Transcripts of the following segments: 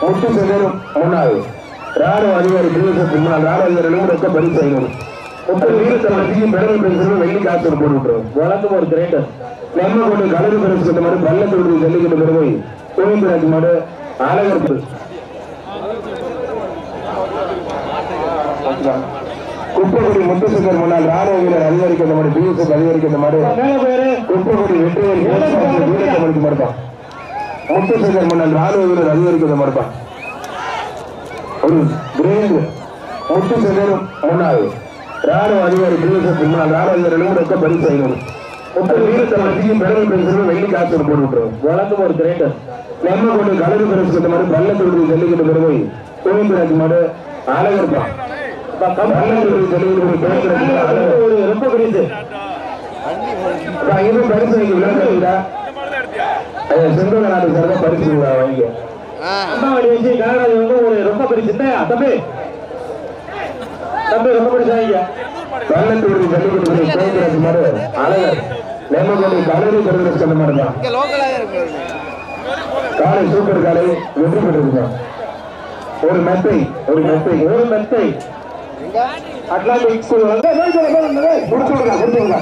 முட்டு செல்லும் முன்னாள் ராணுவ அதிகாரி பிஎஸ்எஃப் முன்னாள் ராணுவ அதிகாரிகளும் ரொக்க பரிசு 500. 30 வீரத்தமிழத்தையும் பெருமை பெருசு வெள்ளி காசு போட்டு விட்டுரும். வழக்கம் ஒரு கிரேட்டர் நம்ம கொண்டு கலரு பரிசு சொன்ன மாதிரி பள்ளத்தொழுது ஜல்லிக்கட்டு பெருமை கோவிந்தராஜ் மாடு அழகர் குப்பகுடி முத்துசங்கர் முன்னாள் ராணுவ வீரர் அதிகாரிக்கு அந்த மாதிரி பிஎஸ்எஃப் அதிகாரிக்கு அந்த மாதிரி குப்பகுடி வெற்றிவேல் வீரத்தமிழுக்கு மறுப்பான். முத்துசங்கர் முன்னாள் ராணுவ வீரர் அதிகாரிக்கு அந்த மறுப்பான். ஒரு கிரேண்ட் முத்துசங்கரும் முன்னாள் ராணுவ அதிகாரி பிஎஸ்எஃப் முன்னாள் ராணுவ அதிகாரிகளும் ரொக்க பரிசு 500. 30 வீரத்தமிழத்தையும் பெருமை பெருசு வெள்ளி காசு போட்டு விட்டுரும். வழக்கம் ஒரு கிரேட்டர் நம்ம கொண்டு கலரு பரிசு சொன்ன மாதிரி பள்ளத்தொழுது ஜல்லிக்கட்டு பெருமை கோவிந்தராஜ் மாடு அழகர்பான். ரொம்ப பெரியது பரிசு விளையாடுறீங்களா செந்தோட நாடு சார்பா பரிசு வாங்க அம்மாவாடி வச்சு கனடாஜி வந்து ஒரு ரொம்ப பெரிய தம்பி தம்பி ரொம்ப பெரிய வாங்க பள்ளத்தொழுது ஜல்லிக்கட்டு கோவிந்தராஜ் மாடு அழகர் நம்ம கொண்டு கலரு பரிசு சொன்ன மாதிரி தான் காலை சூப்பர் காலை வெற்றி பெற்றிருக்கான். ஒரு மெத்தை அட்லாண்டிக் ஸ்கூல் வந்து முடிச்சுடுங்க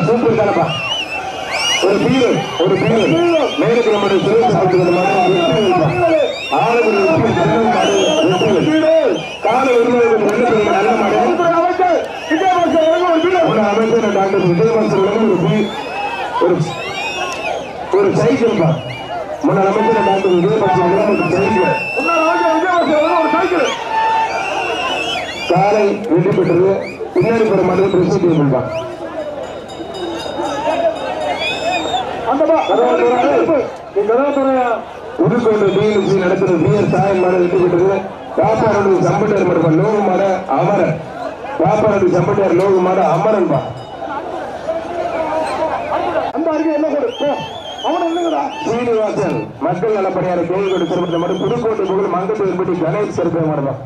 சூப்பர் தானப்பா. ஒரு பீரு மேற்கு நம்முடைய காலை நல்ல அமைச்சர் டாக்டர் விஜயபாஸ்கர் ஒரு சைக்கிள் முன்னாள் அமைச்சர் டாக்டர் விஜயபாஸ்கர் காலை வெற்றி பெற்றது. பின்னாடி போற மாதிரி ரிசீவ் புதுக்கோட்டை டிஎன்சி நடத்துற பிஎஸ் சாயம் மாட வெற்றி பெற்றது. காப்பாடு சம்பட்டியார் மடுப்பா லோக மாட அமரன் காப்பாடு சம்பட்டியார் லோக மாட அமரன்பா. சீனிவாசன் மக்கள் நலப்பணியாளர் கோவில்கோடு சிறப்பு மட்டும் புதுக்கோட்டை புகழ் மங்கட்டு என்படி கணேஷ் சிறப்பை மாடலாம்.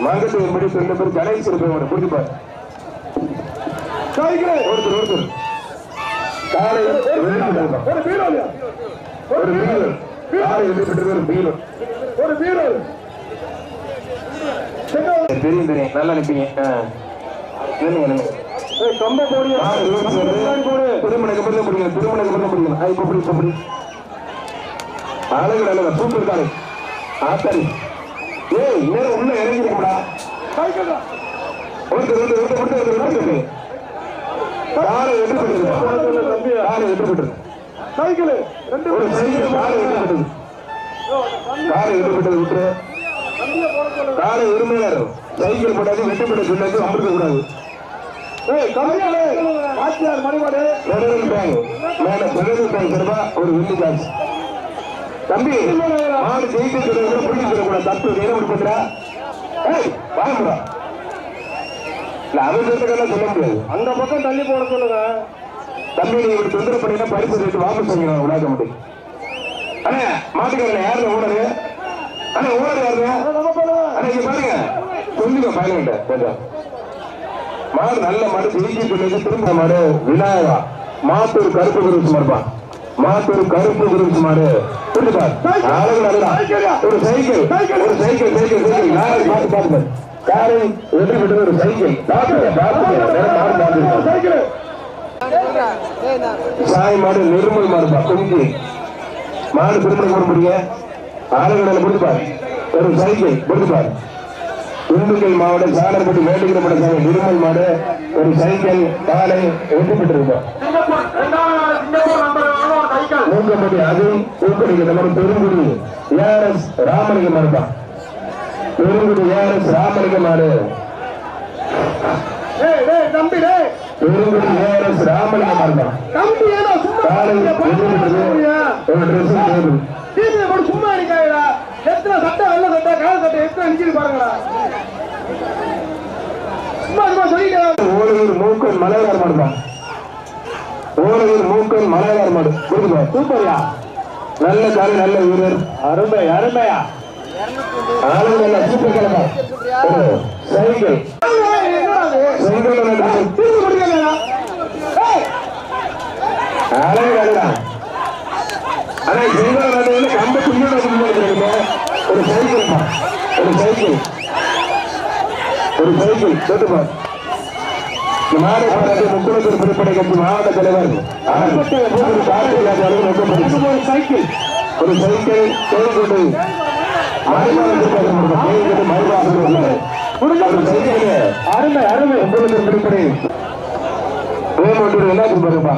மங்கட்டு என்படி சொல்ல பேர் கணேஷ் சிறப்பை மாடம் புரிஞ்சுப்பார். ஒருத்தர் காலை ஒரு வீரர் காலை வெற்றி பெற்றது. ஒரு வீரர் தெரியும் நல்லா நிற்பீங்க. அழகு சூப்பர் காலை ஆத்தாரி ஏய் நேரம் உள்ள இறங்கிருக்கா காலை வெற்றி பெற்றது. காலை வெற்றி பெற்றது. ஒரு சைக்கிள் காலை வெற்றி பெற்றது. காலை வெற்றி பெற்றது விட்டு காலை உரிமையாளர் சைக்கிள் போட்டாது வெற்றி பெற்ற சொல்லாது அமர்த்த கூடாது. ஒரு வெள்ளி காசு தம்பி மாடு ஜெயிக்க சொல்லக்கூடாது. தப்பு நேரம் பண்றா வாங்கடா இல்ல அவசரத்துக்கெல்லாம் சொல்ல முடியாது. அந்த பக்கம் தள்ளி போட சொல்லுங்க தம்பி. நீங்க இப்படி தொந்தரவு பண்ணீங்கன்னா பரிசு ரேட்டு வாபஸ் வாங்கிடுவாங்க உலக முடியும். அண்ணே மாட்டுக்காரன் யாருன்னு ஓனரு? அண்ணே ஓனர் யாருங்க? அண்ணே இங்க பாருங்க சொல்லுங்க பயணிட்ட கொஞ்சம். மாடு நல்ல மாடு ஜெயிச்சு சொல்லி திரும்ப மாடு விநாயகா மாத்தூர் கருப்பு குருசு மாடுப்பா. மாத்தூர் கருப்பு குருசு மாடு புரிஞ்சுப்பார். அழகு நல்லா ஒரு சைக்கிள் பார்த்து காரை வெற்றி பெற்றது. ஒரு சைக்கிள் சாய் மாடு நிர்மல் மாடுப்பா. குஞ்சு மாடு திருமணம் போட முடியும். ஆளுநர் கொடுத்துப்பார். ஒரு சைக்கிள் கொடுத்துப்பார். திண்டுக்கல் மாவட்டம் சாலர்பட்டி வேண்டுகிற படத்தாங்க நிர்மல் மாடு ஒரு சைக்கிள் காலை வெற்றி பெற்றிருப்போம். மூங்கம்பட்டி அதுவும் பூக்கடிக்கு நம்ம பெருங்குடி ஏஆர்எஸ் ராமலிங்க மாடுப்பா. பெருங்குடி ஏஆர்எஸ் ராமலிங்க மாடு. பெருங்குடி ஏஆர்எஸ் ராமலிங்க மாடுப்பா. காலை வெற்றி பெற்றது. ஒரு ட்ரெஸ் டேபிள் சும்மா இருக்காடா. எத்தனை சட்டை வெள்ள சட்டை கால சட்டை எத்தனை நிக்கிது பாருங்களா. ஓலையூர் மூக்கன் மலையாளர் மாடுதான். ஓலையூர் மூக்கன் மலையாளர் மாடு கொடுத்துப்பா. சூப்பர்யா நல்ல காலை நல்ல வீரர். அருமையா ஆளுங்க சூப்பர் கிழமை சைக்கிள் ஆனா செங்கல் கம்ப துணியோட ஒரு சைக்கிள் ஒரு சைக்கிள் ஒரு சைக்கிள் கேட்டுப்பா. இந்த மாடு முக்குளத்தூர் பொதுப்படை கட்சி மாவட்ட தலைவர் ஒரு சைக்கிள் ஒரு சைக்கிள் தேவைப்பட்டு அருமை அருமை முக்குளத்தூர் பொதுப்படை எல்லாத்துக்கும் பாருப்பா.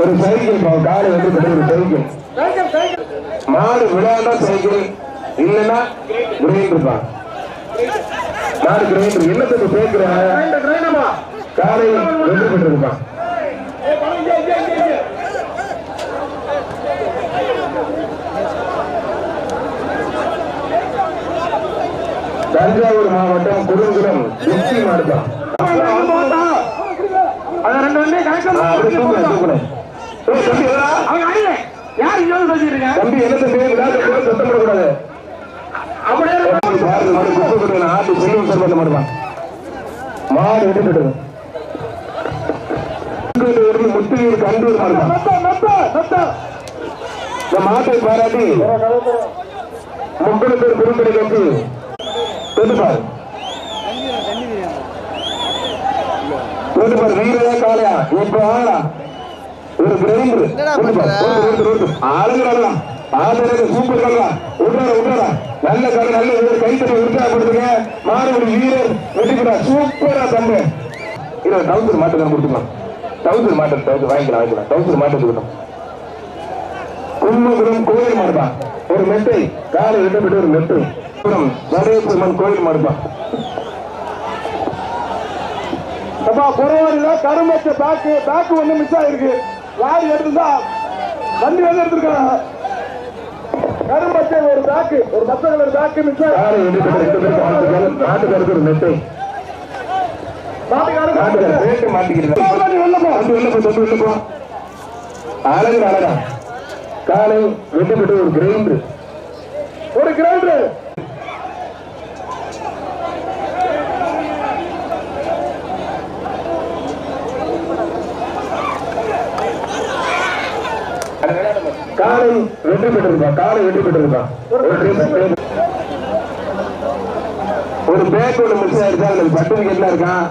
ஒரு சைக்கிள் காலை வந்து ஒரு சைக்கிள் மாடு விளையாண்டா சைக்கிள் இல்லைன்னா கிரைண்டர் இருப்பான். மாடு கிரைண்டர் என்னத்துக்கு பேசுற காலை வெற்றி பெற்று இருப்பான். தஞ்சாவூர் மாவட்டம் குருங்குளம் வெற்றி மாடுதான். தம்பி என்ன சத்தம் போடக்கூடாது. ஆட்டு செல்வம் சார் பண்ண மாட்டான். மாடு எடுத்துட்டு முத்துவீர் கண்டூர் மாடுதான். இந்த மாட்டை பாராட்டி முக்குளத்தூர் குறும்படை கட்சி தொட்டுப்பார் வீரா காலையா இப்ப ஆளா ஒரு கிரைண்டர் ஆளுங்க ஆளுநர் சூப்பர் கல்லா விட்டுறா நல்ல கடை நல்ல ஒரு கைத்தறி உற்சாகப்படுத்துங்க. மாணவர்கள் வீரர் வெற்றிபெறா சூப்பரா தம்பு. இல்ல டவுசர் மாட்டை கொடுத்துக்கலாம். டவுசர் மாட்டை வாங்கிக்கலாம் டவுசர் மாட்டை கொடுக்கணும். கும்பகுரம் கோயில் மாடுதான் ஒரு மெட்டை காலை விட்டப்பட்டு ஒரு மெட்டை சரேஸ்வரன் கோயில் மாடுதான். புறவாரில கரும்பச்ச பேக்கு ஒண்ணு மிஸ் ஆயிருக்கு. யாரு எடுத்துதா வண்டி வந்து எடுத்துருக்காங்க. கரும்பச்சை ஒரு பேக்கு ஒரு மத்த கலர் பேக்கு மிஸ் ஆயிருக்கு. ஒரு மெட்டை அழகா காலை வெட்டப்பட்டு ஒரு கிரைண்டர் காலை வெற்றி பெற்றிருப்பா. ஒரு பேக் ஒன்று மிஸ் ஆயிருக்கா சர்டிபிகேட்ல இருக்கான்.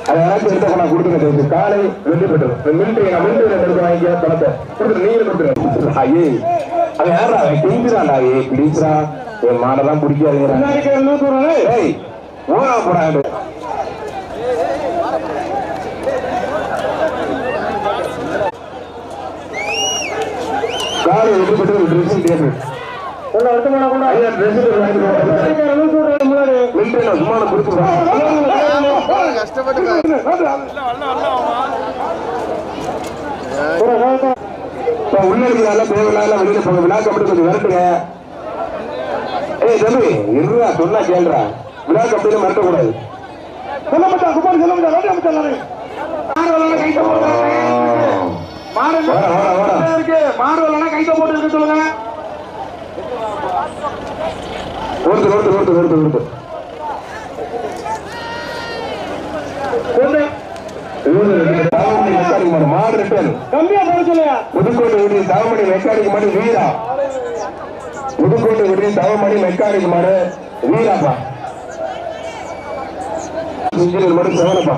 அதை யாராச்சும் எடுத்த நான் கொடுத்துருங்க. காலை வெற்றி பெற்று மிலிட்டரி எடுத்து வாங்கிக்க பணத்தை கொடுத்துரு. நீங்க கொடுத்துரு. ஐயே அது யாரா கெஞ்சிராண்டா. பிளீஸ்ரா என் மாடெல்லாம் பிடிக்காதுங்கிறான். ஓனா போறாங்க. காலை வெற்றி பெற்று ஒரு ட்ரெஸ்ஸிங் டேபிள் உள்ளடினால தேவையில்லாத வெளியில போங்க. விழா கம்பெனி கொஞ்சம் விரட்டுங்க. தம்பி இருடா சொன்னா கேள்றா. விழா கம்பெனி மிரட்டக்கூடாது. கைத்த போட்டு சொல்லுங்க. மாடு ரிட்டர்ன் புதுக்கோட்டை விடுதி தவமணி மெக்கானிக் மாடு வீரா. புதுக்கோட்டை விடுதி தவமணி மெக்கானிக் மாடு வீராப்பா. இன்ஜினியர் மாடு செவனப்பா.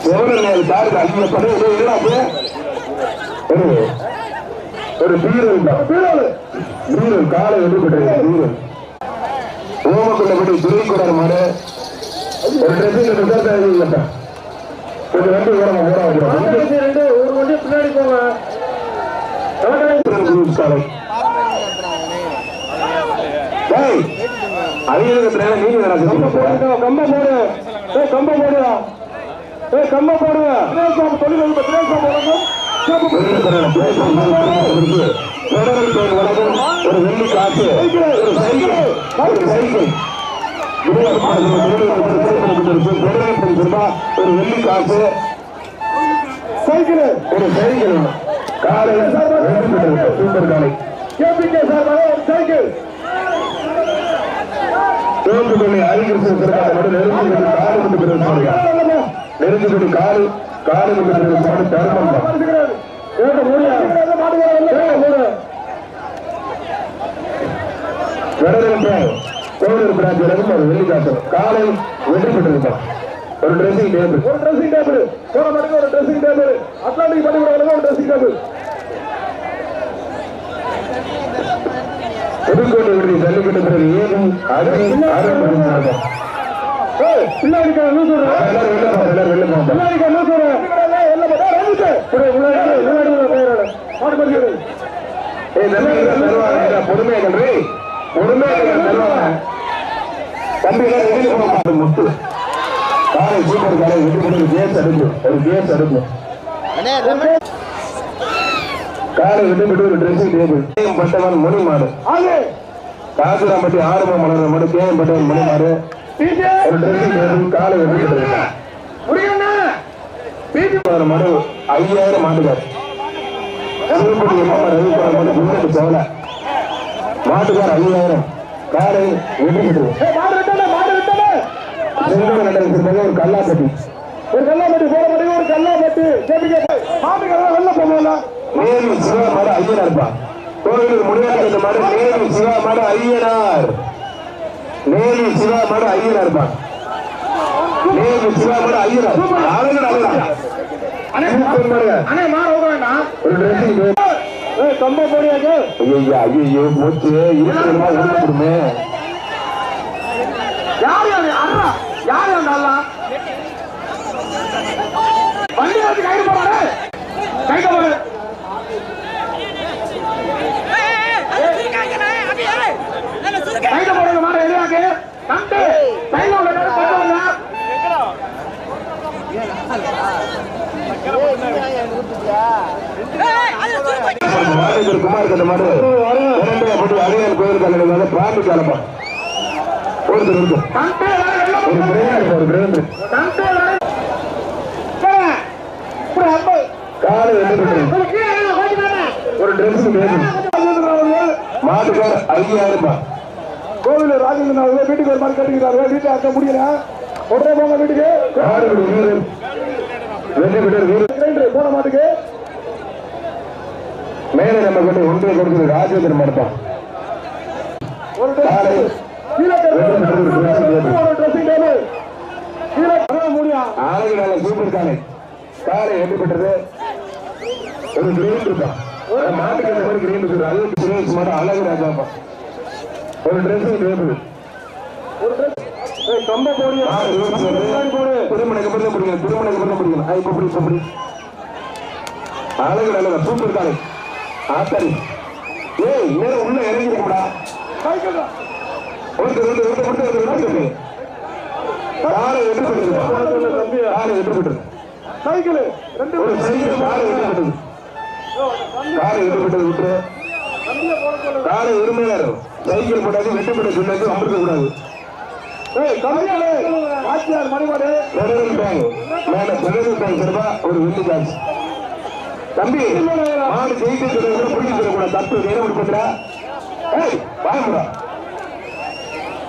செவனர் தாருக்கு அதிகப்படு ஒரு பீரல் காலை வெற்றி பெற்ற பீரல். ஓமக்குள்ளபடி துறைக்கூடார் மாடு ஒரு ட்ரெஸ்ஸிங் கொஞ்சம் வண்டி ஓரமா ஒரு வண்டி பின்னாடி போங்க. கம்ப போடுங்க. ஒரு வெள்ளி காசு ஒரு சைக்கிள் ஒரு வெள்ளி காசு ஒரு சைக்கிள் காலை சூப்பர் காலை தோப்புகளை அறிவிப்பு நெருங்கி காலு காலு தர்மம் வெள்ளிக்காட்டும் காலை வெற்றி பெற்றிருப்பான் ஒரு ட்ரெஸ்ஸிங் டேபிள் போற மாதிரி ஒரு ட்ரெஸ்ஸிங் டேபிள் அட்லாண்டிக் பள்ளிக்கூடம் ஒரு ட்ரெஸ்ஸிங் டேபிள் புதுக்கோட்டை விடுதி ஜல்லிக்கட்டு பிறகு ஏதும் முத்து காலை சூப்பர் காலை கேஸ் அடுப்பு ஒரு கேஸ் அடுப்பு காலை விட்டு ஒரு ட்ரெஸ்ஸிங் டேபிள் பட்டவன் மணி மாடு காசுராம்பட்டி ஆறுமா மலர் மாடு கேஎம் பட்டவன் மணி மாடு ஒரு ட்ரெஸ்ஸிங் டேபிள் காலை விட்டு மாடு 5000 மாட்டுக்கார் சோழ மாட்டுக்கார் 5000 காலை வெற்றி ஒரு கல்லாப்பட்டி ஒரு கல்லாப்பட்டி வெள்ள போகல நேரு சிவா மாடு ஐயனார் இருப்பான் கோவிலூர் முடியாத இந்த மாடு நேரு சிவா மாடு ஐயனார் நேரு சிவா மாடு ஐயனார் இருப்பான் நேரு சிவா மாடு ஐயனார் ஒரு ட்ரெஸ்ஸிங் ஐயோ போச்சு கொடுமே குமார் கட்ட மாடு அலையான் கோயில் கலைஞர் பிராமி கலப்பா ஒரு ட்ரெஸ் மாட்டுக்கார் 5000 கோவில் ராஜேந்திரன் வீட்டுக்கு ஒரு மாதிரி கட்டுக்கிறாரு வீட்டை அக்க முடியல உடனே போங்க வீட்டுக்கு போன மாட்டுக்கு மேலே நம்ம கொண்டு ஒன்றிய கொடுத்தது ராஜேந்திரன் மடப்பான் ஆளுக்கு நல்ல சூப்பர் காலை காலை எப்படி பெற்றது ஒரு கிரீன் இருப்பான் மாட்டுக்கு இந்த மாதிரி கிரீன் இருக்கு அது சுரேஷ் மாடு அழகு ராஜாப்பா ஒரு ட்ரெஸ்ஸிங் டேபிள் ஒரு ட்ரெஸ் கம்ப போடியா திருமணக்கு பிறகு பிடிக்கணும் திருமணக்கு பிறகு பிடிக்கணும் இப்ப இப்படி அழகு நல்ல சூப்பர் காலை ஆத்தாரி ஏய் நேரம் உள்ள இறங்கி இருக்கா காலை வெற்றி பெற்றது காலை வெற்றி பெற்றது சைக்கிள் ஒரு சைக்கிள் காலை வெற்றி பெற்றது காலை வெற்றி பெற்றது விட்டு காலை உரிமையாளர் சைக்கிள் போட்டாது வெற்றி பெற்ற சொன்னது அமர்த்த கூடாது ஒரு வெள்ளி காசு தம்பி மாடு ஜெயித்து பிடிக்க சொல்லக்கூடாது தப்பு நேரம் கொடுக்குறா பயமுடா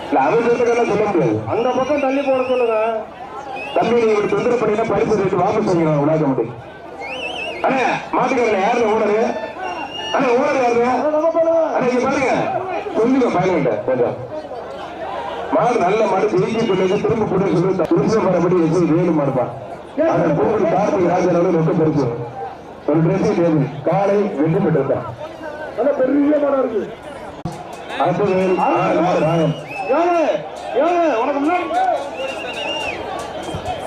இல்ல அவசரத்துக்கெல்லாம் சொல்ல முடியாது அந்த பக்கம் தள்ளி போட சொல்லுங்க தம்பி நீங்க இப்படி தொந்தரவு பண்ணீங்கன்னா பரிசு ரேட்டு வாபஸ் வாங்கிடுவாங்க உலக முடியும் அண்ணா மாட்டுக்காரங்க யாருன்னு ஓனரு அண்ணா ஓனர் யாருங்க அண்ணா இங்க பாருங்க சொல்லுங்க பயன்கிட்ட கொஞ்சம் மாடு நல்ல மாடு ஜெயிச்சு சொல்லி திரும்ப கூட சொல்லி புருஷன் வரபடி வச்சு வேலு மாடுப்பான் அதன் பூமி கார்த்திக் ராஜாவோட ரொம்ப பெருசு ஒரு ட்ரெஸ்ஸிங் டேபிள் காலை வெற்றி பெற்றிருக்கான் பெரிய மாடா இருக்கு அடுத்தது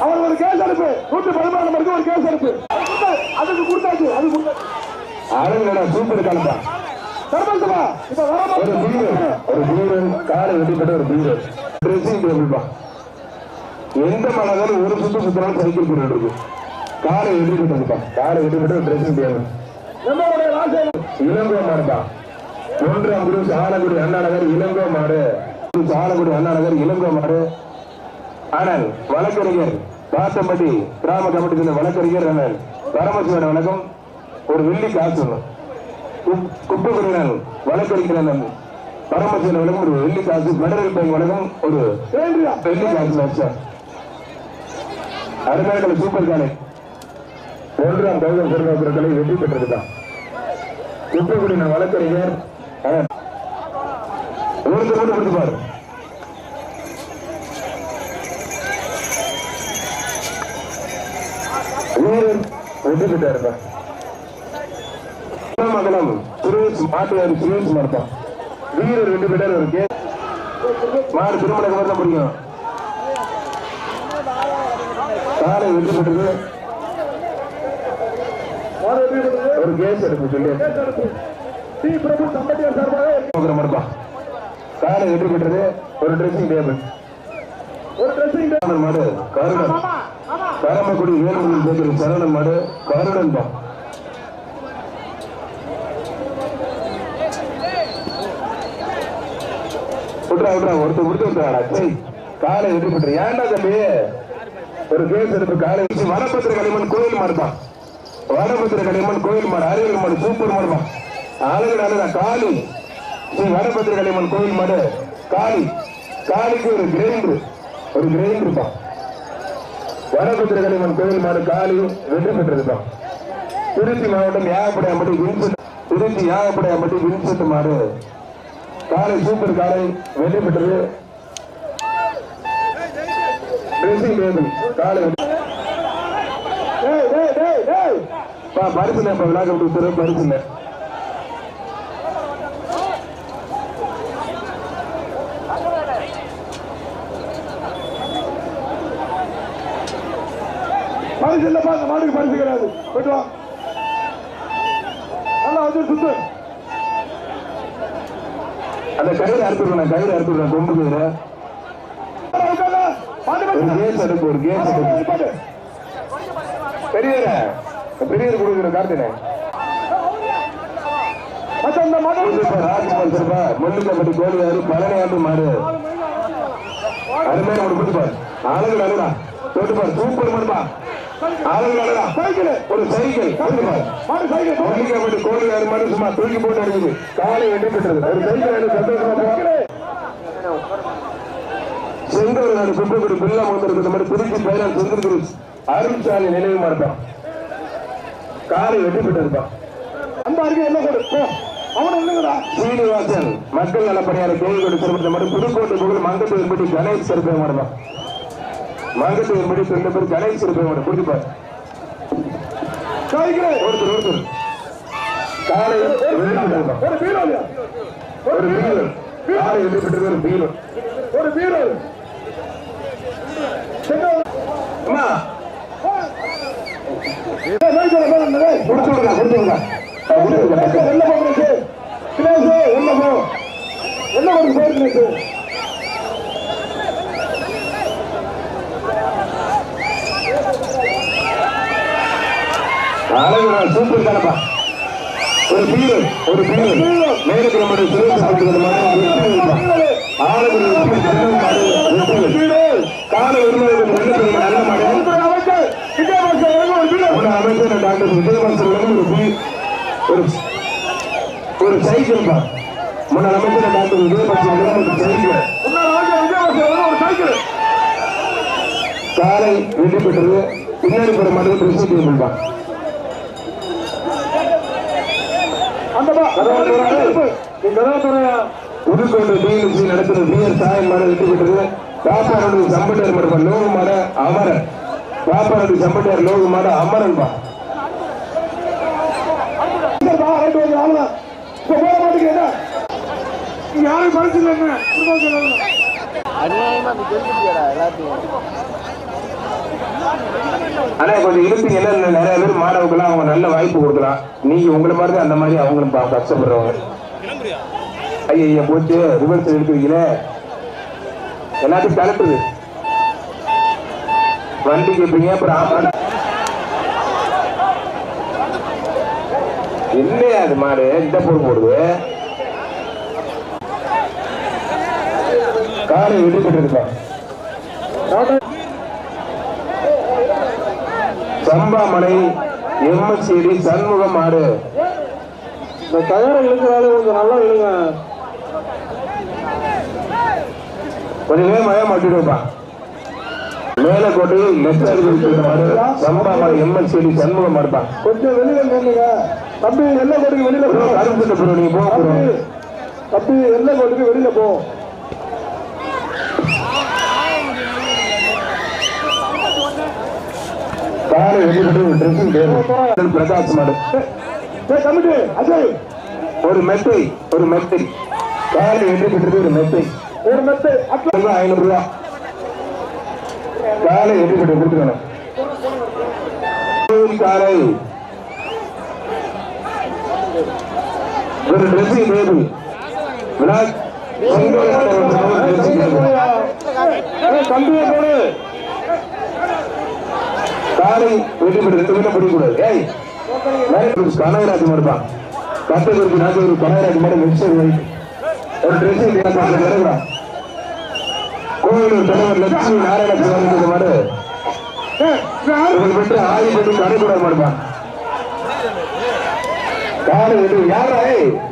அவர் ஒரு கேஸ் அனுப்பு 116 நம்பருக்கு ஒரு கேஸ் அனுப்பு அதுக்கு கொடுத்தாச்சு அது அழகுடா சூப்பர் காலப்பா சர்பந்தமா இப்ப ஒரு பீரன் காலை வெட்டி போட்டு ஒரு பீரன் ட்ரெஸ்ஸிங் டேபிள்பா எந்த மழை ஒரு சுத்து சுத்தனாலும் சைக்கிள் போட்டு இருக்கு காலை வெட்டி போட்டுப்பா காலை வெட்டி போட்டு ட்ரெஸ்ஸிங் டேபிள் இளங்கோ மாடுப்பா 1ஆம் குரு ஆலங்குடி அண்ணா நகர் இளங்கோ மாடு ஆலங்குடி அண்ணா நகர் இளங்கோ மாடு ஆனால் வழக்கறிஞர் பாத்தம்பட்டி கிராம கமிட்டி வழக்கறிஞர் பரமசிவன் வணக்கம். ஒரு வெள்ளி காசு குப்பை குடிநாள் வழக்கறிஞர் பரமசிவன் வணக்கம். ஒரு வெள்ளி காசு பெடரல் பேங்க் வணக்கம். ஒரு வெள்ளி காசு வச்சா அருமையான சூப்பர் காலை 1ஆம் கௌதம் சிறுவாக்குற கலை வெற்றி பெற்றிருக்கான். குப்பை குடிநாள் வழக்கறிஞர் ஒருத்தர் கொடுத்துப்பாரு. வீரர் வெற்றி பெற்றாருப்பா. மகனம் சுரேஷ் மாட்டுவாரி சுரேஷ் மாடுப்பான். வீரர் வெற்றி பெற்றார். ஒரு கே மாடு திருமணம் தான் பிடிக்கும். காலை வெற்றி பெற்றது. ஒரு கேஸ் எடுப்பு சொல்லி மடுப்பா. காலை வெற்றி பெற்றது. ஒரு ட்ரெஸ்ஸிங் டேபிள். ஒரு ட்ரெஸ்ஸிங் மாடு கருடன் கரமக்குடி வேலுமணி பேசுற சரணன் மாடு கருடன் தான். ஒருத்தர் முடிச்சு விட்டுறாடா. சரி காலை வெற்றி பெற்ற ஏன்டா தம்பி. ஒரு கேஸ் எடுப்பு. காலை வனபத்திர களிமண் கோயில் மாடுதான். வனபத்திர களிமண் கோயில் மாடு அறிவியல் மாடு சூப்பர் மாடுதான். அழகு காலி ஸ்ரீ வனபத்திர களிமண் கோயில் மாடு காலி. காலிக்கு ஒரு கிரைண்டர் தான். வனபத்திர களிமண் கோயில் மாடு காலி வெற்றி பெற்றதுதான். திருச்சி மாவட்டம் யாகப்படையாம்பட்டி வின்சென்ட். திருச்சி யாகப்படையாம்பட்டி வின்சென்ட் மாடு காலை சூப்பர் காலை வெற்றி பெற்றது. ட்ரெஸ்ஸிங் டேபிள் காலை பரிசுல விழாக்க கொடுத்துரு. பரிசுல பரிசு இல்லப்பா. அந்த மாட்டுக்கு பரிசு கிடையாது. போயிட்டு வா. நல்லா வந்து சுத்து. அந்த கயிறு அறுத்துடுவேன். கயிறு அறுத்துடுவேன். கொம்பு கயிறு. ஒரு கேஸ் எடுப்பு. ஒரு கேஸ் எடுப்பு. பெரியவர் கொடுக்குற கார்த்தினை ராஜ்குமார் சிறப்பா. மல்லிகப்பட்டி கோழியாறு பழனியாண்டு மாடு அருமையான ஒரு கொடுப்பார். அழகு அழகா தொட்டுப்பார். சூப்பர் மாடுப்பா. அழகு அழகா சைக்கிள். ஒரு சைக்கிள் மல்லிகப்பட்டி கோழியாறு மாடு சும்மா தூக்கி போட்டு அடிக்குது. காலை வெற்றி பெற்றது. ஒரு சைக்கிள் சந்தோஷமா செங்கோல் நாடு குப்பைக்குடி பில்லா வந்திருக்கிற மாதிரி திருச்சி பயிரால் செந்தில் அருள்சாமி நினைவு மாட்டான். காலை வெற்றி பெற்றிருப்பான். அந்த அருகே என்ன கொடுப்போம் அவன் என்னங்கடா சீனிவாசன் மக்கள் நலப்பணியாளர் கோயில்கோடு சிறப்பு மட்டும் புதுக்கோட்டை புகழ் மங்கத்தூர்படி கணேஷ் சிறப்பை மாடுவான். மங்கத்தூர்படி 2 பேர் கணேஷ் சிறப்பை மாடு கொடுப்பார். ஒருத்தர் காலை ஒரு வீரர். ஒரு வீரர் காலை வெற்றி பெற்றது. ஒரு வீரர். ஒரு வீரர் சூப்பர் தானப்பா. ஒரு வீரர். ஒரு வீரர் மேற்கு நம்முடைய கால நல்ல மாடு அமைச்சர் டாக்டர் விஜயபாஸ்கர் ஒரு சைக்கிள் தான். முன்னாள் அமைச்சர் டாக்டர் விஜயபாஸ்கர் காலை வெற்றி பெற்றது. பின்னாடி போற மாடு ட்ரெஸ்ஸிங் டேபிள் தான். புதுக்கோட்டை டிஎன்சி நடத்துகிற பிஆர் சாயல் மாடு வெற்றி பெற்றது. பாப்பாரடி சம்பட்டியார் மாடு லோகு மாடு அமரன். பாப்பாரடி சம்பட்டியார் லோகு மாடு அமரன் பா. யாரும் பரிசு ஆனா கொஞ்சம் இருப்பீங்கன்னா நிறைய பேர் மாணவர்கள்லாம் அவங்க நல்ல வாய்ப்பு கொடுக்கலாம். நீங்க உங்களை மாதிரி அந்த மாதிரி அவங்களும் கஷ்டப்படுறவங்க. ஐயா போச்சு ரிவர்ஸ் எடுக்கிறீங்களே எல்லாத்தையும் கலட்டுது. வண்டி கேட்பீங்க. அப்புறம் இல்லையா அது மாடு இந்த பொருள் போடுது. காலை வெற்றி பெற்றிருக்கான். சம்பாமலை எம்எஸ்சிடி சண்முகம் மாடு. இந்த தயார இழுக்கிறாரு கொஞ்சம் நல்லா இழுங்க. கொஞ்சம் வேகமாக மாட்டிடுப்பா. மேலக்கோட்டை சம்பா மாடு எம்எஸ்சிடி சண்முகம் மாடுப்பா. கொஞ்சம் வெளியில நின்னுங்க தம்பி. எல்லை கோட்டுக்கு வெளியில போ. கரும்பு நீங்க போகிறோம் தம்பி. எல்லை கோட்டுக்கு வெளியில போ. பிரகாஷ் மாடு கமிட்டி அஜய் ஒரு மெத்தை காலை வெற்றி பெற்றது. ஒரு மெத்தை 500 ரூபா காலை வெற்றி பெற்று கொடுத்துக்கணும். காலை ஒரு ட்ரெஸ்ஸிங் டேபிள் தம்பியை போடு. காலை வெற்றி பெற்று 2 மீட்டர் பிடிக்கூடாது. கனகராஜ் மாடுப்பான். கட்டத்திற்கு நாங்கள் ஒரு கனகராஜ் மாடு மிக்சர் வைட் ஒரு ட்ரெஸ்ஸிங் கோவிலூர் தலைவர் லட்சுமி நாராயண மாடு பெற்று ஆயுதப்பட்டு கடைக்கூட மாடுப்பான். காலை வெற்றி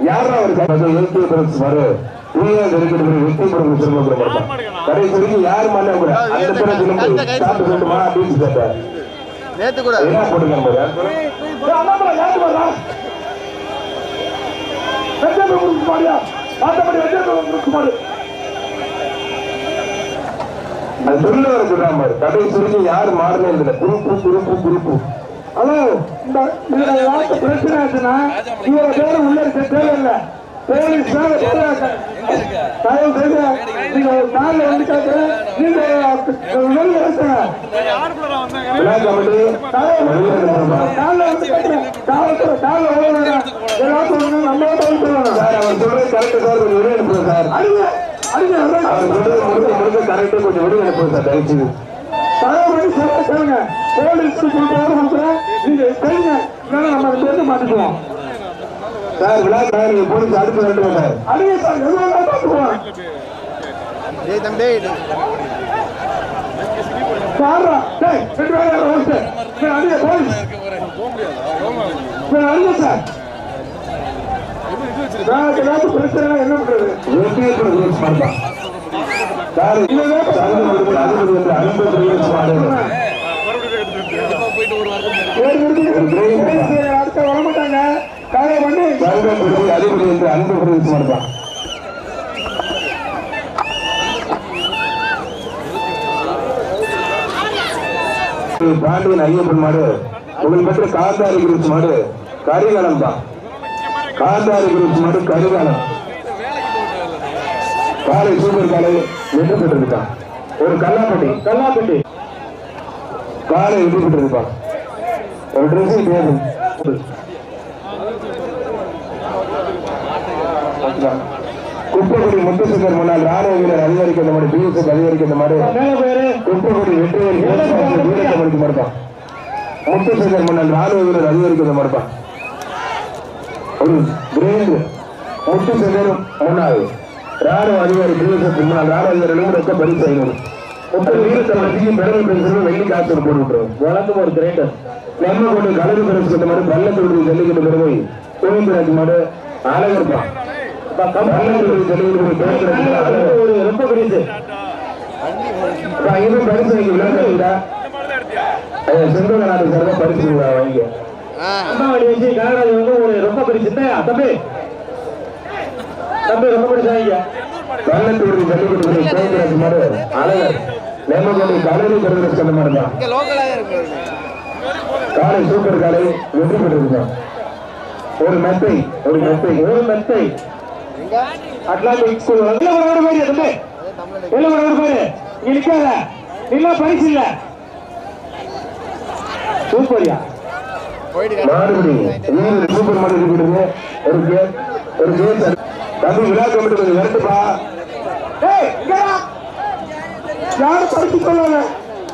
யாரா ஒரு மாடு கடைசி வரைக்கும் யாரு மாட்டா கூட அந்த பிறகு சாப்பிட்டு சொல்லுமா அப்படின்னு கேட்டார். நேத்து கூட என்ன போட்டுக்க அது சொல்ல வர சொல்றான் பாரு. கடைசி வரைக்கும் யாரு மாறவே இல்லை. குறிப்பு ஹலோ இந்த பிரச்சனை ஆச்சுன்னா இவர பேரு உள்ள இருக்க தேவையில்லை. போலீஸ் தயவு செய்து நீங்க காலில் வந்து கேட்கிறேன். நீங்க வெளியே பேசுங்க. காலில் வந்து கேட்கிறேன். காவல்துறை எல்லாத்தையும் நம்ம சொல்லணும். அவர் சொல்றது கரெக்ட் சார். கொஞ்சம் வெளியே அனுப்புங்க சார். அவர் சொல்றது முழுக்க கரெக்டா கொஞ்சம் வெளியே அனுப்புங்க சார். தயவுசெய்து தயவு சொல்லுங்க. போலீஸ் நீங்க செய்யுங்க. நம்ம பேச மாட்டேங்குவோம் சார். விழா நீங்க போலீஸ் அடுத்து வேண்டும் சார். அடிங்க சார். எவ்வளவு பார்த்துக்குவோம். தம்பி சாரா டேய் ரெண்டு பேர் ஓகே. நான் அடிங்க போலீஸ். நான் அடிங்க சார். நான் ஏதாவது பிரச்சனை என்ன பண்றது? ஓகே ப்ரோஸ் பண்ணா சார். இது அது அனுபவ ரிலீஸ் பண்ணுங்க. அடுத்த வர மாட்டாங்க. காலை பண்ணி அதிபதி என்று அனுபவ ரிலீஸ் பண்ணுங்க. பாண்டியன் ஐயப்பன் மாடு உங்களுக்கு பெற்ற காந்தாரி குரூப் மாடு கரிகாலம் தான். காந்தாரி குரூப் மாடு கரிகாலம் காலை சூப்பர் காலை வெற்றி பெற்றிருக்கான். ஒரு கல்லாப்பட்டி காலை வெற்றி பெற்றிருப்பான். ஒரு ட்ரெஸ்ஸிங் டேபிள் குப்பக்குடி முத்துசுந்தர் முன்னாள் ராணுவ வீரர் அதிகாரிக்கிற மாடு பிஎஸ்எஃப் அதிகாரிக்கிற மாடு குப்பக்குடி வெற்றி மாடுப்பான். முத்துசுந்தர் முன்னாள் ராணுவ வீரர் அதிகாரிக்கிற மாடுப்பான். ஒரு கிரேண்ட் முத்துசுந்தர் முன்னாள் ராணுவ அதிகாரி பிஎஸ்எஃப் முன்னாள் ராணுவ அதிகாரிகளும் ரொக்க பரிசு 500 வீரத்தமிழ் பெருமை பெருசு வெள்ளி காசு போட்டு விட்டுரும். வழக்கம் ஒரு கிரேண்டர் நம்ம கொண்டு கலரு பரிசு சொன்ன மாதிரி பள்ளத்தொழில் ஜல்லிக்கட்டு பெருமை கோவிந்தராஜ் மாடு அழகர்ப்பான். ரொம்ப பரிசு இதுவும் பரிசு வாங்கி விளையாட செந்தோட நாடு சார் தான் பரிசு வாங்கி அம்மாவடி வச்சு கனகராஜ் வந்து ஒரு ரொம்ப பரிசு தம்பி ரொம்ப பரிசு வாங்கிக்க. பள்ளத்தொழில் ஜல்லிக்கட்டு கோவிந்தராஜ் மாடு அழகர் நம்ம கொண்டு கலரு பெருமை சொன்ன மாதிரி தான் காலை சூப்பர் காலை வெற்றி பெற்றிருக்கான். ஒரு மெத்தை அட்லாண்டிக் ஸ்கூல் நிற்காத இல்ல பரிசு இல்ல சூப்பரியா மாறுபடி சூப்பர் மாடு இருக்கிறது. ஒரு கேஸ் தம்பி விழா கமிட்டி கொஞ்சம் வரட்டுப்பா. யாரும் பரிசு சொல்லாத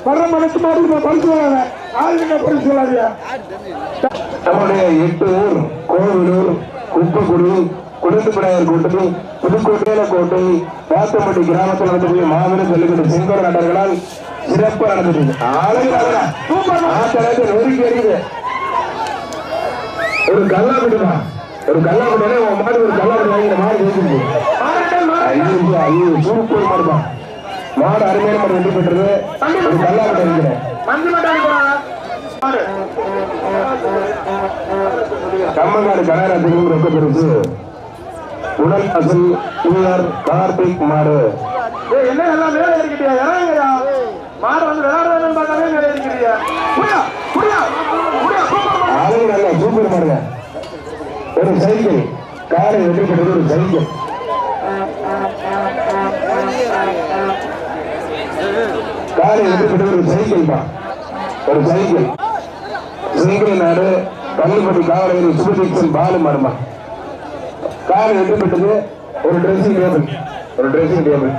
வர்ற மனசு மாடு பரிசு சொல்லாத ஆளுங்க பரிசு சொல்லாதியா. நம்முடைய 8 ஊர் கோவிலூர் குப்பக்குடி குடும்பப்பிடாயர் கூட்டணி புதுக்கோட்டையில கோட்டை பாத்தம்பட்டி கிராமத்தில் நடந்தக்கூடிய மாபெரும் ஜல்லிக்கட்டு செங்கோட நாட்டர்களால் சிறப்பு நடந்தது. நொறுக்கி இருக்குது ஒரு கல்லாப்பிட்டுமா ஒரு கல்லாப்பிட்டே உன் மாடு ஒரு கல்லாப்பிட்டு வாங்கி மாடு ஜெயிச்சிருக்கு. ஐயோ சூப்பர் மாடுமா மாடு அருமையான மாடு வெற்றி பெற்றது. ஒரு கல்லாப்பிட்ட இருக்கிறேன் கம்மங்காடு கனகராஜனுக்கு ரொம்ப பெருசு. உடல் அசல் உயர் கார்த்திக் மாடு. என்ன எல்லாம் மேலே இருக்கிறியா இறங்குறியா மாடு வந்து விளையாடுறதுன்னு பார்த்தாலே மேலே இருக்கிறியா ஆளுங்க நல்ல சூப்பர் மாடுங்க. ஒரு சைக்கிள் காரை வெற்றி பெற்றது. ஒரு சைக்கிள் காரை வெற்றி பெற்றது. ஒரு சைக்கிள் தான் ஒரு சைக்கிள். சிங்கை நாடு கல்லுப்பட்டி காவலர் சுபதீக்ஷன் பாலு மாடுமா காரை வெற்றி பெற்றது. ஒரு ட்ரெஸ்ஸிங் டேபிள் ஒரு ட்ரெஸ்ஸிங் டேபிள்.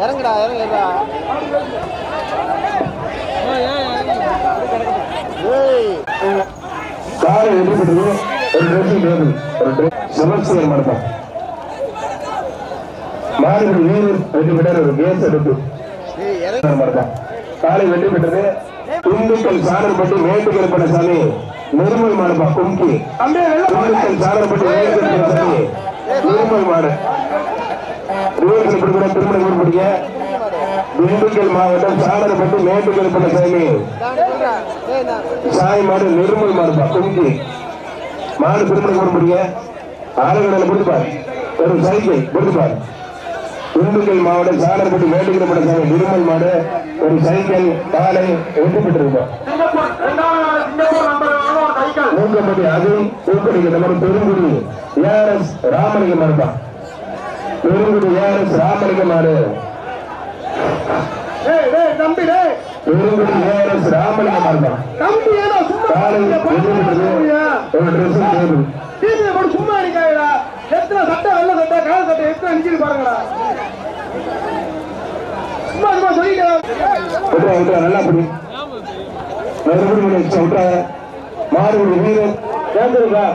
இறங்குடா இறங்குடா காரை வெற்றி பெற்றது. ஒரு ட்ரெஸ்ஸிங் டேபிள் ஒரு செமஸ்டியர் மாடுமா மாடுகள் வீரர் வெற்றி பெற்ற. ஒரு கேஸ் எடுத்து காலை வெற்றி பெற்றது. திண்டுக்கல் சாணர்பட்டி மேட்டுக்கல் படசாமி நிர்மல் மாடுப்பா கும்கி. திண்டுக்கல் சாணர்பட்டி மேட்டுக்கல் படசாமி நிர்மல் மாடு கூட திருமணம் குறிப்பிடிக்க. திண்டுக்கல் மாவட்டம் சாணர்பட்டி மேட்டுக்கல் படசாமி சாய் மாடு நிர்மல் மாடுப்பா கும்கி மாடு திருமணம் குறிப்பிடிக்க. ஆளுநர் கொடுத்துப்பார். ஒரு சைக்கிள் கொடுத்துப்பார். திண்டுக்கல் மாவட்டம் சாணர்பட்டி மேட்டுக்கல் படசாமி நிர்மல் மாடு ஒரு சைக்கிள் காலை வெற்றி பெற்றிருக்கோம். மூக்கப்பட்டி அதுவும் பூக்கடிக்க நம்ம பெருங்குடி ஏஆர்எஸ் ராமலிங்க மாடுதான். பெருங்குடி ஏஆர்எஸ் ராமலிங்க மாடு. பெருங்குடி ஏஆர்எஸ் ராமலிங்க மாடுதான். காலை வெற்றி பெற்றது. ஒரு ட்ரெஸ்ஸிங் டேபிள். சும்மா இருக்காடா எத்தனை சட்டை வெள்ள சட்டை கால சட்டை எத்தனை அடிச்சு பாருங்கடா. சும்மா சும்மா சொல்லிட்டு நல்லா படி மறுபடியும் விட்டுறாங்க. மாடு வீரர் கேட்கறதா